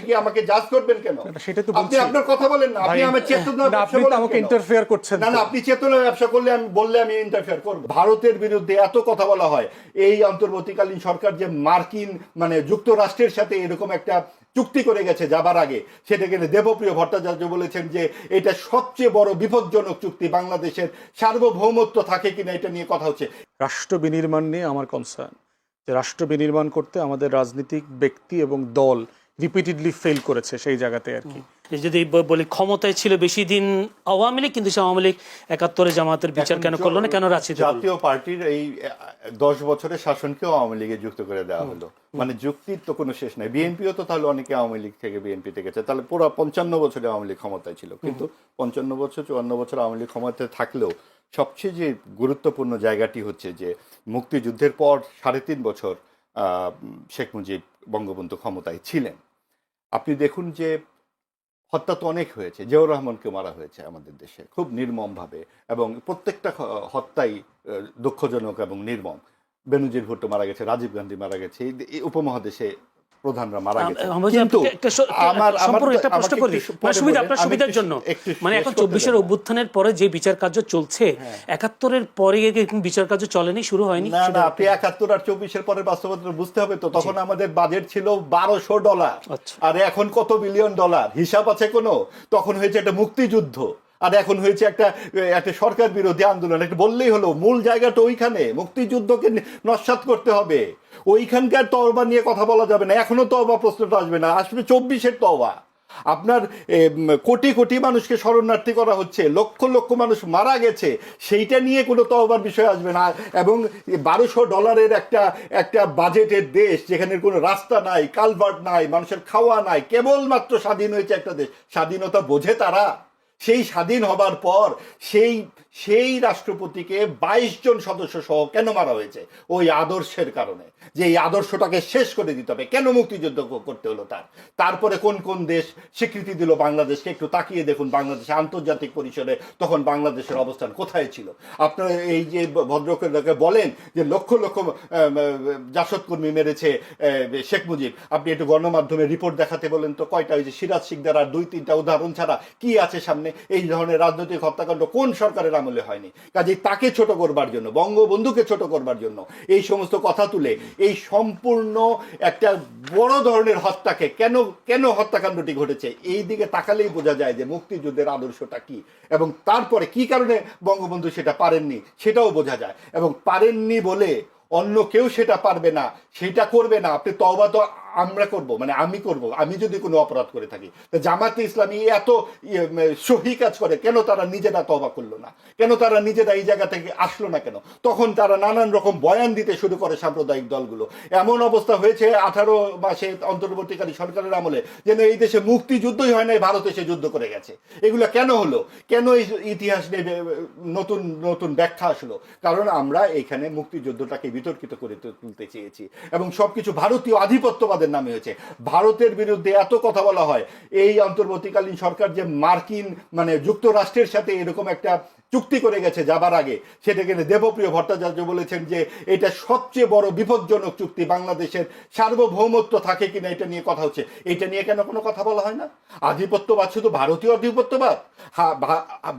কি আমাকে জাজ করবেন কেন? সেটা তো আপনি আপনার কথা বলেন না, আপনি আমার চেতনার ব্যবসা বলেন, আমাকে ইন্টারফেয়ার করছেন না না, আপনি চেতনার ব্যবসা করলে আমি বললে আমি ইন্টারফেয়ার করব? ভারতের বিরুদ্ধে এত কথা বলা হয়, এই অন্তর্বর্তীকালীন সরকার যে মার্কিন মানে যুক্তরাষ্ট্রের সাথে এরকম একটা চুক্তি করে গেছে যাবার আগে, সেটাকে দেবপ্রিয় ভট্টাচার্য বলেছেন যে এটা সবচেয়ে বড় বিপজ্জনক চুক্তি, বাংলাদেশের সার্বভৌমত্ব থাকে কিনা এটা নিয়ে কথা হচ্ছে। রাষ্ট্র বিনির্মাণ নিয়ে আমার কনসার্ন, যে রাষ্ট্র বিনির্মাণ করতে আমাদের রাজনৈতিক ব্যক্তি এবং দল রিপিটেডলি ফেল করেছে সেই জায়গাতে আর কি। যদি বলি ক্ষমতায় ছিল বেশি দিন আওয়ামী লীগ, কিন্তু আওয়ামী লীগ ৭১-এ জামাতের বিচার কেন করলো না, কেন রাজনীতি? জাতীয় পার্টির এই 10 বছরের শাসনকেও আওয়ামী লীগে যুক্ত করে দেওয়া হলো, মানে যুক্তির তো কোনো শেষ নাই। বিএনপিও তো তাহলে অনেকে আওয়ামী লীগ থেকে বিএনপিতে গেছে, তাহলে পুরো 55 বছরে আওয়ামী লীগ ক্ষমতায় ছিল, কিন্তু 55 বছর 54 বছর আওয়ামী লীগ ক্ষমতায় থাকলেও সবচেয়ে যে গুরুত্বপূর্ণ জায়গাটি হচ্ছে যে মুক্তিযুদ্ধের পর 3.5 বছর শেখ মুজিব বঙ্গবন্ধু ক্ষমতায় ছিলেন। আপনি দেখুন যে হত্যা তো অনেক হয়েছে, জিয়াউর রহমানকে মারা হয়েছে আমাদের দেশে খুব নির্মমভাবে, এবং প্রত্যেকটা হত্যাই দুঃখজনক এবং নির্মম। বেনজির ভুট্টো মারা গেছে, রাজীব গান্ধী মারা গেছে, এই উপমহাদেশে প্রধানরা মারা গেছে। কিন্তু আপনার সুবিধার জন্য, মানে এখন 24-এর অভ্যুত্থানের পরে যে বিচার কার্য চলছে, ৭১-এর পরে বিচার কার্য চলেনি, শুরু হয়নি। না না, আপনি ৭১ আর 24-এর পরের বাস্তবতা বুঝতে হবে তো। তখন আমাদের বাজেট ছিল $1200, আর এখন কত বিলিয়ন ডলার, হিসাব আছে কোনো? তখন হয়েছে একটা মুক্তিযুদ্ধ, আর এখন হয়েছে একটা সরকার বিরোধী আন্দোলন। একটা বললেই হলো, মূল জায়গাটা ওইখানে, মুক্তিযুদ্ধকে নস্যাৎ করতে হবে। ওইখানকার তওবা নিয়ে কথা বলা যাবে না, এখনো তওবা প্রশ্নটা আসবে না, আসবে 24-এর তওবা। আপনার কোটি কোটি মানুষকে শরণার্থী করা হচ্ছে, লক্ষ লক্ষ মানুষ মারা গেছে, সেইটা নিয়ে কোনো তওবার বিষয় আসবে না। এবং $1200 একটা বাজেটের দেশ, যেখানে কোনো রাস্তা নাই, কালভার্ট নাই, মানুষের খাওয়া নাই, কেবলমাত্র স্বাধীন হয়েছে একটা দেশ। স্বাধীনতা বোঝে তারা? সেই স্বাধীন হবার পর সেই রাষ্ট্রপতিকে 22 জন সদস্য সহ কেন মারা হয়েছে? ওই আদর্শের কারণে, যে এই আদর্শটাকে শেষ করে দিতে হবে। কেন মুক্তিযুদ্ধ করতে হলো তারপরে কোন কোন দেশ স্বীকৃতি দিল বাংলাদেশকে? একটু তাকিয়ে দেখুন বাংলাদেশে আন্তর্জাতিক পরিসরে তখন বাংলাদেশের অবস্থান কোথায় ছিল। আপনারা এই যে ভদ্রলোকে বলেন যে লক্ষ লক্ষ জাসদকর্মী মেরেছে শেখ মুজিব, আপনি একটু গণমাধ্যমে রিপোর্ট দেখাতে বলেন তো, কয়টা? ওই যে সিরাজ শিকদার আর 2-3টা উদাহরণ ছাড়া কি আছে সামনে? এই ধরনের রাজনৈতিক হত্যাকাণ্ড কোন সরকারের আমলে হয়নি? কাজেই তাকে ছোট করবার জন্য, বঙ্গবন্ধুকে ছোট করবার জন্য এই সমস্ত কথা তুলে এই সম্পূর্ণ একটা বড় ধরনের হত্যাকে কেন হত্যাকাণ্ডটি ঘটেছে এই দিকে তাকালেই বোঝা যায় যে মুক্তিযুদ্ধের আদর্শটা কি, এবং তারপরে কি কারণে বঙ্গবন্ধু সেটা পারেননি সেটাও বোঝা যায়। এবং পারেননি বলে অন্য কেউ সেটা পারবে না, সেটা করবে না। আপনি তওবা তো আমরা করব, মানে আমি করব, আমি যদি কোনো অপরাধ করে থাকি। তো জামাতে ইসলামী এত সহি কাজ করে, কেন তারা নিজেরা তওবা করলো না? কেন তারা নিজেরা এই জায়গা থেকে আসলো না? কেন তখন তারা নানান রকম বয়ান দিতে শুরু করে সাম্প্রদায়িক দলগুলো? এমন অবস্থা হয়েছে 18 মাসে অন্তর্বর্তীকালী সরকারের আমলে যেন এই দেশে মুক্তিযুদ্ধই হয় নাই, ভারত এসে যুদ্ধ করে গেছে। এগুলো কেন হলো? কেন এই ইতিহাস নিয়ে নতুন নতুন ব্যাখ্যা আসলো? কারণ আমরা এখানে মুক্তিযুদ্ধটাকে বিতর্কিত করে তুলতে চেয়েছি, এবং সবকিছু ভারতীয় আধিপত্যবাদের নামে হয়েছে। ভারতের বিরুদ্ধে এত কথা বলা হয়, এই অন্তর্বর্তীকালীন সরকার যে মার্কিন মানে যুক্তরাষ্ট্রের সাথে এরকম একটা চুক্তি করে গেছে যাবার আগে, সেটাকে দেবপ্রিয় ভট্টাচার্য বলেছেন যে এটা সবচেয়ে বড় বিপজ্জনক চুক্তি, বাংলাদেশের সার্বভৌমত্ব থাকে কিনা এটা নিয়ে কথা হচ্ছে। এটা নিয়ে কেন কোনো কথা বলা হয় না? আধিপত্যবাদ শুধু ভারতীয় আধিপত্যবাদ?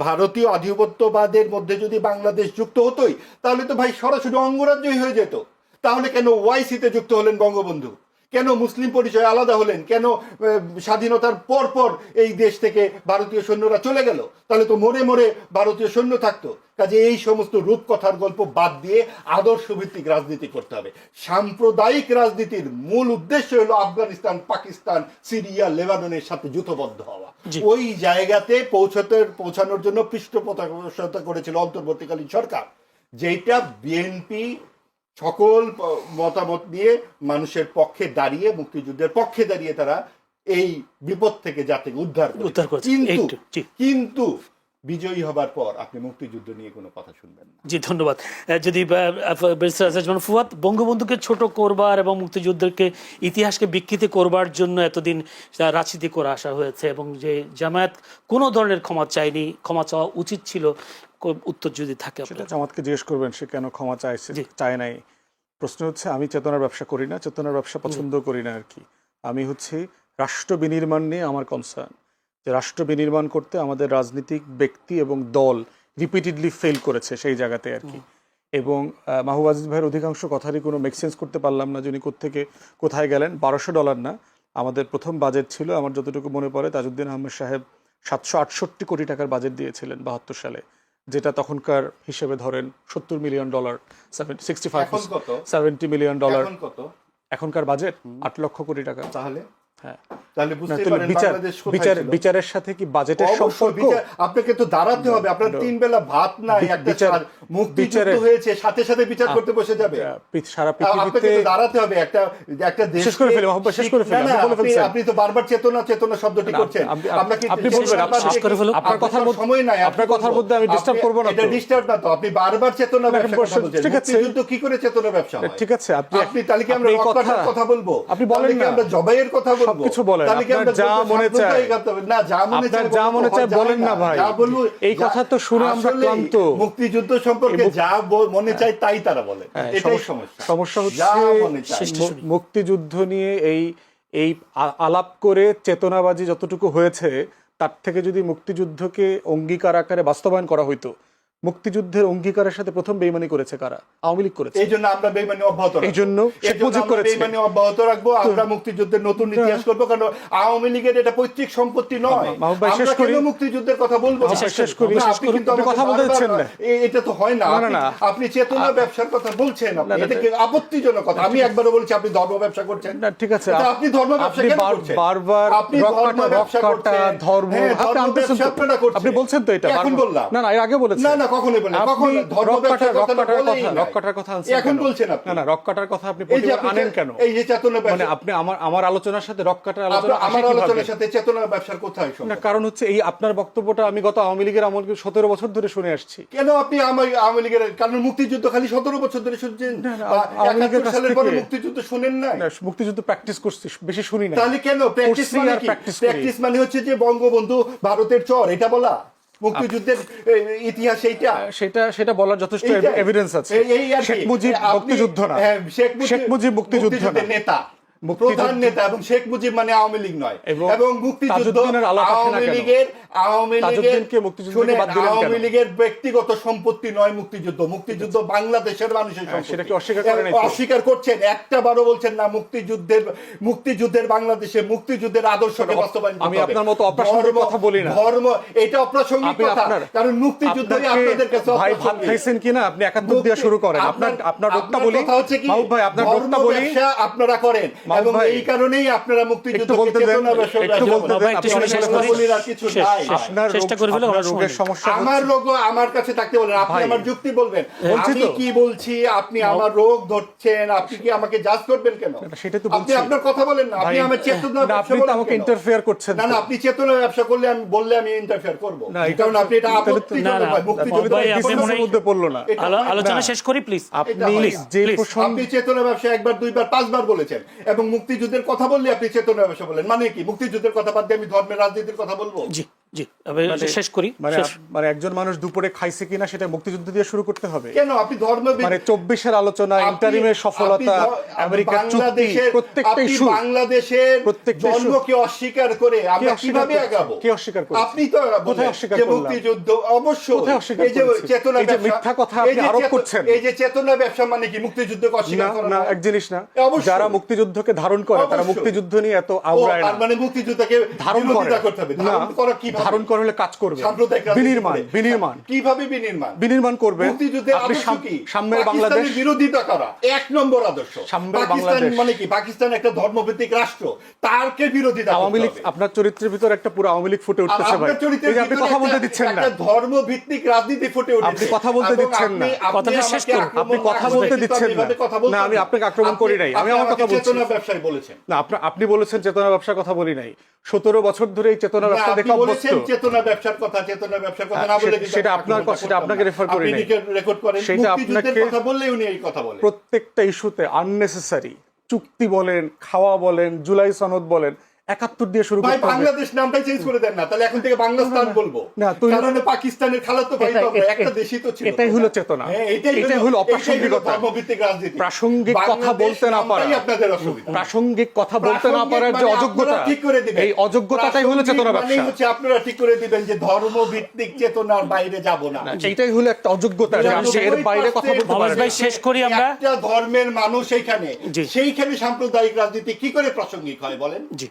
ভারতীয় আধিপত্যবাদের মধ্যে যদি বাংলাদেশ যুক্ত হতোই, তাহলে তো ভাই সরাসরি অঙ্গরাজ্যই হয়ে যেত। তাহলে কেন ওআইসিতে যুক্ত হলেন বঙ্গবন্ধু? কেন মুসলিম পরিচয় আলাদা হলেন? কেন স্বাধীনতার পর পর এই দেশ থেকে ভারতীয় সৈন্যরা চলে গেল? তাহলে তো মরে মরে ভারতীয় সৈন্য থাকতো। কাজে এই সমস্ত রূপকথার গল্প বাদ দিয়ে আদর্শভিত্তিক রাজনীতি করতে হবে। সাম্প্রদায়িক রাজনীতির মূল উদ্দেশ্য হলো আফগানিস্তান, পাকিস্তান, সিরিয়া, লেবাননের সাথে যুথবদ্ধ হওয়া। ওই জায়গাতে পৌঁছানোর জন্য পৃষ্ঠপোষকতা করেছিল অন্তর্বর্তীকালীন সরকার, যেটা বিএনপি সকল মতামত নিয়ে মানুষের পক্ষে দাঁড়িয়ে, মুক্তিযুদ্ধের পক্ষে দাঁড়িয়ে তারা এই বিপদ থেকে জাতিকে উদ্ধার করেছে। কিন্তু বিজয়ী হবার পর আপনি মুক্তিযুদ্ধ নিয়ে কোনো কথা শুনবেন না। জি, ধন্যবাদ। যদি ফুয়াদ, বঙ্গবন্ধুকে ছোট করবার এবং মুক্তিযুদ্ধকে ইতিহাসকে বিকৃতি করবার জন্য এতদিন রাজনীতি করে আসা হয়েছে, এবং যে জামায়াত কোনো ধরনের ক্ষমা চায়নি, ক্ষমা চাওয়া উচিত ছিল, উত্তর যদি থাকে সেটা জামাতকে জিজ্ঞেস করবেন সে কেন ক্ষমা চায় নাই। প্রশ্ন হচ্ছে, আমি চেতনার ব্যবসা করি না, চেতনার ব্যবসা পছন্দ করি না আর কি। আমি হচ্ছে রাষ্ট্র বিনির্মাণ নিয়ে আমার কনসার্ন, যে রাষ্ট্র বিনির্মাণ করতে আমাদের রাজনীতিক ব্যক্তি এবং দল রিপিটেডলি ফেল করেছে সেই জায়গাতে আর কি। এবং মাহবুব আজিজ ভাইয়ের অধিকাংশ কথারই কোনো মেকসেন্স করতে পারলাম না, যিনি কোত্থেকে কোথায় গেলেন। $1200 না, আমাদের প্রথম বাজেট ছিল আমার যতটুকু মনে পড়ে, তাজউদ্দিন আহমেদ সাহেব 768 কোটি টাকার বাজেট দিয়েছিলেন 72 সালে, যেটা তখনকার হিসেবে ধরেন $70 মিলিয়ন, 70 মিলিয়ন ডলার। এখনকার বাজেট 8 লক্ষ কোটি টাকা। তাহলে হ্যাঁ, তাহলে বুঝতে পারেন বাংলাদেশ কোথায় ছিল। বিচারের সাথে কি বাজেটের সম্পর্ক? আপনাকে তো দাঁড়াতে হবে, আপনার 3 বেলা ভাত নাই, একটা মুক্তিযুদ্ধ হয়েছে সাথে সাথে বিচার করতে বসে যাবে। সারা আপনাকে পৃথিবীতে তো দাঁড়াতে হবে, একটা দেশ শেষ করে ফেলে মোহাম্মদ, শেষ করে ফেলে, আপনি বলে ফেলছেন। আপনি তো বারবার চেতনা চেতনা শব্দটি করছেন। আপনি বলবেন, শেষ করে ফেলো। আপনার কথার মধ্যে সময় নাই, আপনার কথার মধ্যে আমি ডিস্টার্ব করব না। এটা ডিস্টার্ব না তো, আপনি বারবার চেতনা ব্যবসা কথা বলছেন। ঠিক আছে, মুক্তিযুদ্ধ কি করে চেতনা ব্যবসা হয়? ঠিক আছে, আপনি তাহলে কি আমরা রক্তপাতের কথা বলবো? আপনি বলেন না, আমরা জবাইয়ের কথা বলবো? সবকিছু বলেন, তাহলে কি আমরা যা মনে চায়, না যা মনে চায়, যা মনে চায় বলেন না ভাই। এই কথা তো শুনে আমরা ক্লান্ত। মুক্তিযুদ্ধ সম্পর্কে যা মনে চায় তাই তারা বলে, এটাই সমস্যা। সমস্যা হচ্ছে মুক্তিযুদ্ধ নিয়ে এই আলাপ করে চেতনাবাজি যতটুকু হয়েছে, তার থেকে যদি মুক্তিযুদ্ধকে অঙ্গীকার আকারে বাস্তবায়ন করা হইতো। মুক্তিযুদ্ধের অঙ্গীকারের সাথে প্রথম বেইমানি করেছে কারা? আওয়ামী লীগ করেছে। এই জন্য আমরা বেইমানি অব্যাহত রাখবো, এই জন্য শেখ মুজিব করেছে, বেইমানি অব্যাহত রাখবো। আমরা মুক্তিযুদ্ধের নতুন ইতিহাস করবো, কারণ আওয়ামী লীগের এটা পৈতৃক সম্পত্তি নয়। আমরা কেন মুক্তিযুদ্ধের কথা বলবো? শেষ করি। আপনি কথা বলতে দিচ্ছেন না, এটা তো হয় না। আপনি চেতনা ব্যবসার কথা বলছেন, এটা কি আপত্তিজনক কথা? আমি একবারও বলছি আপনি ধর্ম ব্যবসা করছেন না, ঠিক আছে। আপনি ধর্ম ব্যবসা কেন করছেন? বারবার আপনি ধর্ম ব্যবসা করছেন, ধর্ম আপনি বলছেন তো, এটা এখন বললাম না, এর আগে বলেছেন। না কখনোই বলেন, কখনো ধর্ম ব্যবসার কথা বলেই না। রক কাটার কথা এখন বলছেন আপনি। না, রক কাটার কথা আপনি প্রতিবার আনেন কেন? এই যে চেতনা ব্যবসা, মানে আপনি আমার আলোচনার সাথে রক কাটার আলোচনা, আমার আলোচনার সাথে চেতনা ব্যবসার কোথায় সম্পর্ক? না, কারণ হচ্ছে এই আপনার বক্তব্যটা আমি গত আওয়ামী লীগের আমল 17 বছর ধরে শুনে আসছি। কেন আপনি আওয়ামী লীগের, কারণ মুক্তিযুদ্ধ খালি 17 বছর ধরে শুনছেন, 71 সালের পরে মুক্তিযুদ্ধ শুনেন না? মুক্তিযুদ্ধ প্র্যাকটিস করছি, বেশি শুনি না। তাহলে কেন প্র্যাকটিস মানে কি? প্র্যাকটিস মানে হচ্ছে যে বঙ্গবন্ধু ভারতের চর, এটা বলা মুক্তিযুদ্ধের ইতিহাস, সেটা বলার যথেষ্ট এভিডেন্স আছে। শেখ মুজিব মুক্তিযুদ্ধ না, শেখ মুজিব মুক্তিযুদ্ধ নেতা, প্রধান নেতা, এবং শেখ মুজিব মানে আওয়ামী লীগ নয়। এবং মুক্তিযুদ্ধ আওয়ামী লীগের ব্যক্তিগত সম্পত্তি নয়। মুক্তিযুদ্ধ বাংলাদেশের মানুষের সম্পত্তি। অস্বীকার করছেন, একটা বারও বলছেন না মুক্তিযুদ্ধের বাংলাদেশে মুক্তিযুদ্ধের আদর্শকে বাস্তবায়ন করতে হবে। আমি আপনার মতো অপ্রাসঙ্গিক কথা বলি না। ধর্ম এটা অপ্রাসঙ্গিক কথা, কারণ মুক্তিযুদ্ধই আপনাদের কাছে ভাই ভাত খাইছেন কিনা আপনি 71 দিয়ে শুরু করেন। আপনার রোগটা বলি মাহবুব ভাই, আপনার রোগটা বলি আপনারা করেন, এবং এই কারণেই আপনারা মুক্তিযুদ্ধকে চেতনা ব্যবসা রোগের সমস্যা। আমার রোগ আমার কাছে থাকতে বলেন, আপনি আমার যুক্তি বলবেন। আমি কি বলছি, আপনি আমার রোগ ধরছেন, আপনি কি আমাকে জাজ করবেন কেন? সেটা তো আপনি আপনার কথা বলেন না, আপনি আমার চেতনা ব্যবসা বলেন, আমাকে ইন্টারফেয়ার করছেন না। আপনি চেতনা ব্যবসা করলে আমি বললে আমি ইন্টারফেয়ার করব, কারণ আপনি এটা আপত্তিজনক। মুক্তিযুদ্ধের পড়লো না। আলোচনা শেষ করি প্লিজ। আপনি চেতনা ব্যবসা একবার, দুইবার, 5 বার বলেছেন, এবং মুক্তিযুদ্ধের কথা বললে আপনি চেতনা ব্যবসা বলেন। মানে কি? মুক্তিযুদ্ধের কথা বাদ দিয়ে আমি ধর্মের রাজনীতির কথা বলবো? শেষ করি। মানে একজন মানুষ দুপুরে খাইছে কিনা সেটা মুক্তিযুদ্ধ দিয়ে শুরু করতে হবে কেন? আপনি ধর্ম, মানে 24-এর আলোচনা, ইন্টারিমের সফলতা, আমেরিকার চুক্তি, প্রত্যেকটা ইস্যু, বাংলাদেশের জন্মকে অস্বীকার করে আমরা কিভাবে আগাবো? কে অস্বীকার করছে? আপনি তো কোথায় অস্বীকার করলেন? মুক্তিযুদ্ধ অবশ্যই। এই যে চেতনা ব্যবসা, মিথ্যা কথা আপনি আরোপ করছেন। এই যে চেতনা ব্যবসা মানে কি? মুক্তিযুদ্ধকে অস্বীকার করা না, এক জিনিস না। যারা মুক্তিযুদ্ধকে ধারণ করে তারা মুক্তিযুদ্ধ নিয়ে এত আওড়ায় না। মানে মুক্তিযুদ্ধকে ধারণ করতে হবে। ধারণ করা কি? ধারণ করা হলে কাজ করবে। বিনির্মাণ করবে। আপনি সাম্যের বাংলাদেশ বিরোধিতা করা 1 নম্বর আদর্শ। পাকিস্তান মানে কি? পাকিস্তান একটা ধর্মভিত্তিক রাষ্ট্র, তারকে বিরোধিতা করতে হবে। আওয়ামী লীগ, আপনার চরিত্রের ভিতর একটা পুরো আওয়ামী লীগ ফুটে উঠতেছে ভাই। আপনি কথা বলতে দিচ্ছেন না, একটা ধর্মভিত্তিক রাজনীতি ফুটে উঠেছে। আপনি কথা বলতে দিচ্ছেন না, কথাটা শেষ করুন। আপনি কথা বলতে দিচ্ছেন না। আমি আপনাকে আক্রমণ করি নাই, আমি আমার কথা বলছি। চেতনা ব্যবসায় বলেছেন না, আপনি বলেছেন চেতনা ব্যবসার কথা বলি নাই। 17 বছর ধরে এই চেতনা ব্যবসা দেখা অভ্যস্ত। চেতনা ব্যবসার কথা না বলে সেটা আপনার কথা, সেটা আপনাকে রেফার করি নাই। রেকর্ড করেন, সেটা আপনাকে কথা বললে উনি এই কথা বলেন। প্রত্যেকটা ইস্যুতে আননেসেসারি চুক্তি বলেন, খাওয়া বলেন, জুলাই সনদ বলেন, 71 দিয়ে শুরু ভাই করতে হবে। বাংলাদেশ নামটাই চেঞ্জ করে দেন না, তাহলে এখন থেকে বাংলাস্তান বলবো না, তুই- কারণ পাকিস্তানের খালাতো ভাই তো আমরা, একটা দেশই তো ছিল। এটাই হলো চেতনা, হ্যাঁ, এটাই হলো অপ্রাসঙ্গিকতা। ধর্মভিত্তিক রাজনীতি। প্রাসঙ্গিক কথা বাংলাদেশ বলতে না পারা, নামটাই আপনাদের অসুবিধা। প্রাসঙ্গিক কথা বলতে না পারার যে প্রাসঙ্গিক অযোগ্যতা, আপনারা ঠিক করে দিবেন। এই অযোগ্যতাটাই হলো চেতনা প্রাসঙ্গিক মানেই ব্যবসা। হচ্ছে আপনারা ঠিক করে দিবেন যে ধর্মভিত্তিক চেতনার বাইরে যাব না। এইটাই হলো একটা অযোগ্যতা যে আপনি এর বাইরে কথা বলতে মোহাম্মদ পারেন ভাই, না। শেষ করি আমরা। একটা ধর্মের মানুষ এইখানে, জি। সেইখানে সাম্প্রদায়িক রাজনীতি কি করে প্রাসঙ্গিক হয় বলেন? জি।